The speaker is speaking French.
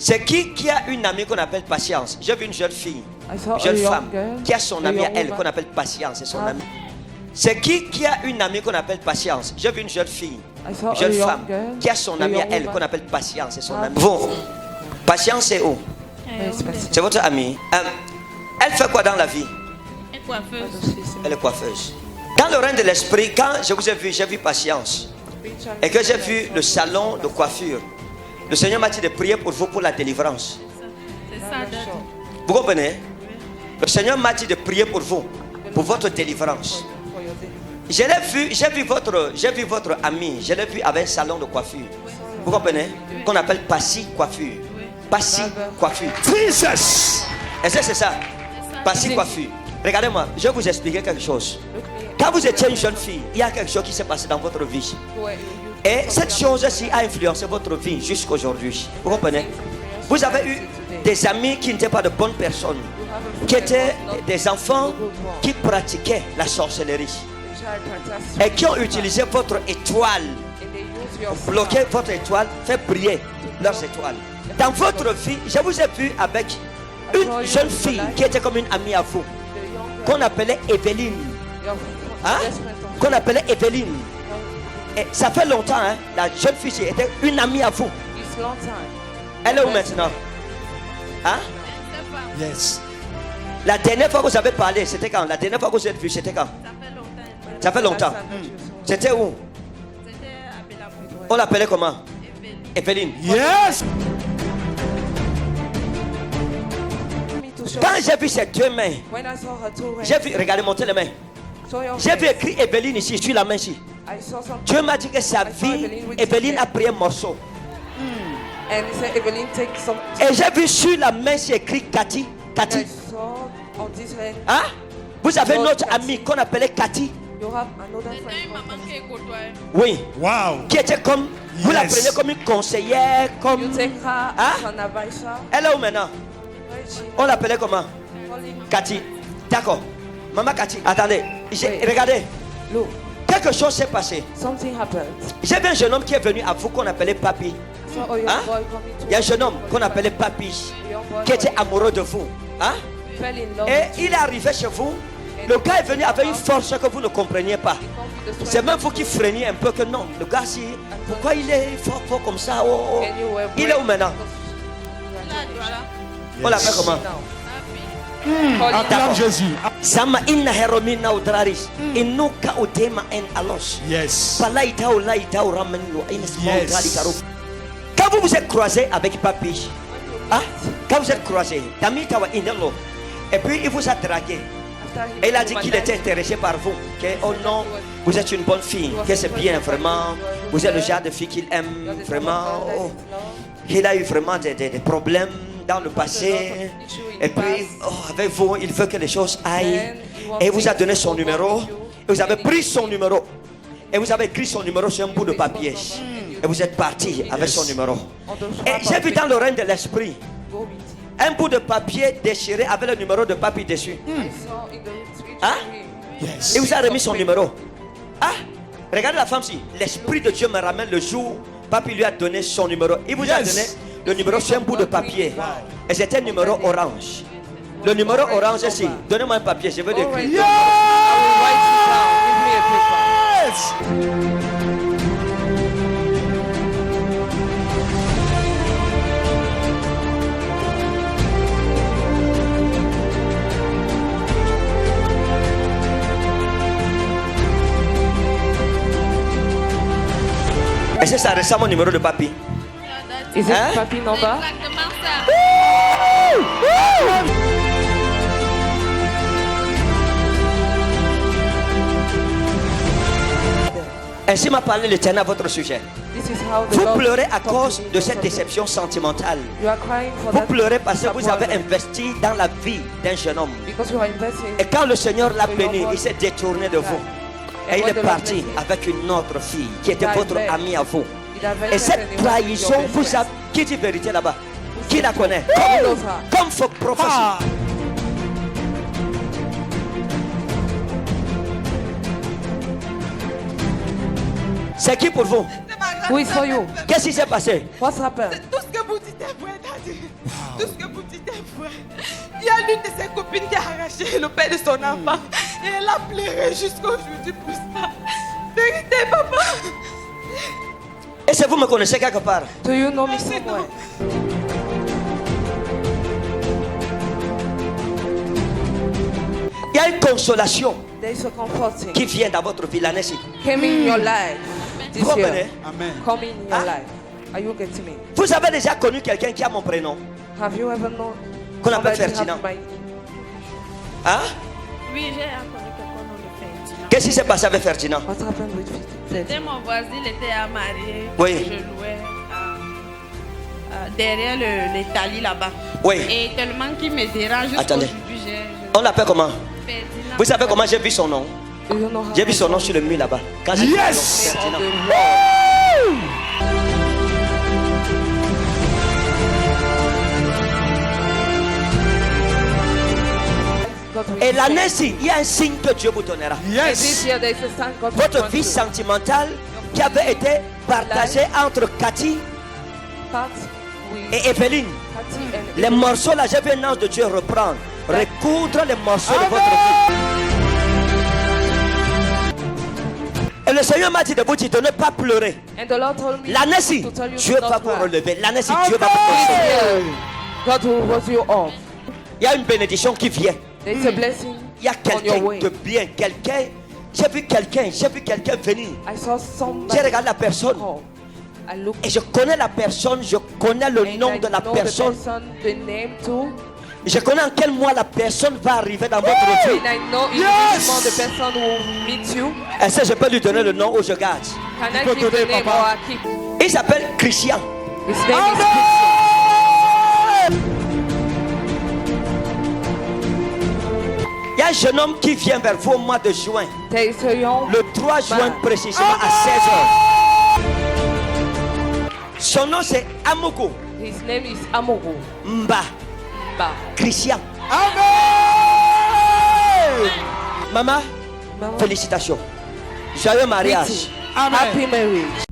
C'est qui a une amie qu'on appelle Patience? J'ai vu une jeune fille, une jeune femme, qui a son amie à elle qu'on appelle Patience. C'est son amie. C'est qui a une amie qu'on appelle Patience? J'ai vu une jeune fille, jeune femme, qui a son amie à elle qu'on appelle Patience. C'est son amie. Bon, Patience c'est où? C'est votre amie. Elle fait quoi dans la vie? Elle est coiffeuse. Elle est coiffeuse. Dans le règne de l'esprit, quand je vous ai vu Patience et que j'ai vu le salon de coiffure, le Seigneur m'a dit de prier pour vous pour la délivrance. C'est ça, Daddy. Vous comprenez? Le Seigneur m'a dit de prier pour vous, pour votre délivrance. J'ai vu votre ami, je l'ai vu avec un salon de coiffure. Vous comprenez? Qu'on appelle Passi Coiffure. Passi Coiffure. Jesus! Est-ce que c'est ça? Passi Coiffure. Regardez-moi, je vais vous expliquer quelque chose. Quand vous étiez une jeune fille, il y a quelque chose qui s'est passé dans votre vie. Et cette chose-ci a influencé votre vie jusqu'à aujourd'hui. Vous comprenez? Vous avez eu des amis qui n'étaient pas de bonnes personnes, qui étaient des enfants qui pratiquaient la sorcellerie et qui ont utilisé votre étoile, bloqué votre étoile, fait briller leurs étoiles. Dans votre vie, je vous ai vu avec une jeune fille qui était comme une amie à vous, qu'on appelait Evelyne. Hein? Qu'on appelait Evelyne. Et ça fait longtemps, hein? La jeune fille était une amie à vous. Elle est où maintenant? Hein? Yes. La dernière fois que vous avez parlé, c'était quand? La dernière fois que vous êtes vus, c'était quand? Ça fait longtemps. C'était où? On l'appelait comment? Evelyne. Yes. Quand j'ai vu ces deux mains, j'ai vu, regardez, montez les mains. J'ai vu écrit Evelyne ici, sur la main ici. Dieu m'a dit que sa vie, Evelyne a pris un morceau. Et j'ai vu sur la main, c'est écrit Cathy. Cathy. Hein? Vous avez une autre amie qu'on appelait Cathy. Oui. Wow. Qui était comme, vous la prenez comme une conseillère, comme. Hein? Elle est où maintenant? On l'appelait comment? Cathy. D'accord. Maman Cathy, attendez. Regardez. Quelque chose s'est passé. J'ai vu un jeune homme qui est venu à vous qu'on appelait Papi. Hein? Il y a un jeune homme qu'on appelait Papi qui était amoureux de vous. Hein? Et il est arrivé chez vous. Le gars est venu avec une force que vous ne compreniez pas. C'est même vous qui freiniez un peu que non. Le gars, pourquoi il est fort comme ça? Oh. Il est où maintenant? On l'appelle comment? Acclame Jésus. Sama inna heromina udraris inuka udema en alos. Yes. Palaitao laitao ramenu Yes. Quand vous vous êtes croisé avec Papi, hein? Quand vous êtes croisé, Tamitawa Inelo, et puis il vous a dragué. Et il a dit qu'il était intéressé par vous. Que oh non, vous êtes une bonne fille, que c'est bien vraiment. Vous êtes le genre de fille qu'il aime vraiment. Oh. Il a eu vraiment des problèmes dans le passé. Et puis, avec vous, il veut que les choses aillent. Et il vous a donné son numéro. Et vous avez pris son numéro. Et vous avez écrit son numéro sur un bout de papier. Et vous êtes parti avec son numéro. Et j'ai vu dans le règne de l'esprit un bout de papier déchiré avec le numéro de Papi dessus. Hein? Yes. Et vous a remis son numéro. Ah, regardez la femme-ci. L'esprit de Dieu me ramène le jour où Papi lui a donné son numéro. Il vous a donné le numéro sur un bout de papier. Et c'était un numéro orange. Le numéro orange ici. Donnez-moi un papier, je veux l'écrire. Yes. Est-ce que ça ressemble au numéro de Papi? Is it Hein? Papi number? Exactement ça. Ainsi m'a parlé l'Éternel à votre sujet. This is how the Vous Lord pleurez à talks to cause me de cette concerning. déception sentimentale. You are crying for Vous that pleurez parce que vous avez problem investi dans la vie d'un jeune homme. because you are investing. Et quand le Seigneur l'a béni, il s'est détourné de vous. Et il when est the Lord parti blessed him, avec une autre fille qui était He votre died amie à vous. he diverted Et cette and he went with trahison your vous best a... friend. Qui dit vérité là-bas? Qui la connaît? Who knows her? Comme faut prophétie. Ah. C'est qui pour vous? Who is for you? Qu'est-ce qui s'est passé? What's happened? Tout ce que vous dites est vrai, Daddy. Tout ce que vous dites est vrai. Il y a l'une de ses copines qui a arraché le père de son enfant. Et elle a pleuré jusqu'à aujourd'hui pour ça. Vérité, papa. Est-ce que vous me connaissez quelque part? Do you know me somewhere? Il y a une consolation There is a comforting. qui vient dans votre vie l'année ci. Came in your life this Vous year. comprenez? Amen. Come in your Ah. life. Are you getting me? Vous avez déjà connu quelqu'un qui a mon prénom? Have you ever known Qu'on appelle somebody Ferdinand. have my- Hein? Oui, j'ai connu quelqu'un nom de Ferdinand. Qu'est-ce qui s'est passé avec Ferdinand? What happened with Ferdinand? C'était mon voisin, il était à marier. Oui. Je louais derrière l'Italie là-bas. Oui. Et tellement qu'il me dérange Attendez. jusqu'aujourd'hui, j'ai On l'appelle comment? Ferdinand. Vous savez comment j'ai vu son nom? Do you know how J'ai vu I son nom know sur le mur là-bas. Quand j'ai vu Yes! son nom, on Ferdinand. the wall? God will Et say. l'année-ci, il y a un signe que Dieu vous donnera. And this Yes. year there is a sign God will Votre grant vie you. sentimentale qui avait été partagée entre Cathy Part with et Evelyne. Cathy and Les morceaux là, j'ai vu un ange de Dieu reprendre, recoudre les morceaux de votre vie. Et le Seigneur m'a dit de vous dire de ne pas pleurer. And the Lord told me L'année-ci, to tell you Dieu to va not vous cry. relever. L'année-ci, Dieu va vous consoler. God will raise you up. Il y a une bénédiction qui vient. There is a blessing Il y a on your quelqu'un way. de bien, quelqu'un. J'ai vu quelqu'un venir. I saw J'ai somebody regardé la personne come. I looked et je connais la personne, je connais le and nom I de la know personne. the name too. Je connais en quel mois la personne va arriver dans votre vie. And I know in Yes! which month the person will meet you. Est-ce que je peux lui donner le nom où je garde? Can I peut give the donner, name papa. or I keep? Il s'appelle Christian. His name is Christian. Il y a un jeune homme qui vient vers vous au mois de juin. There is a young Le 3 juin man. précisément à 16h. Son nom c'est Amogo His name is Amogo. Mba Ba. Christian. Amen. Maman, Mama, félicitations. Joyeux mariage. Amen. happy marriage.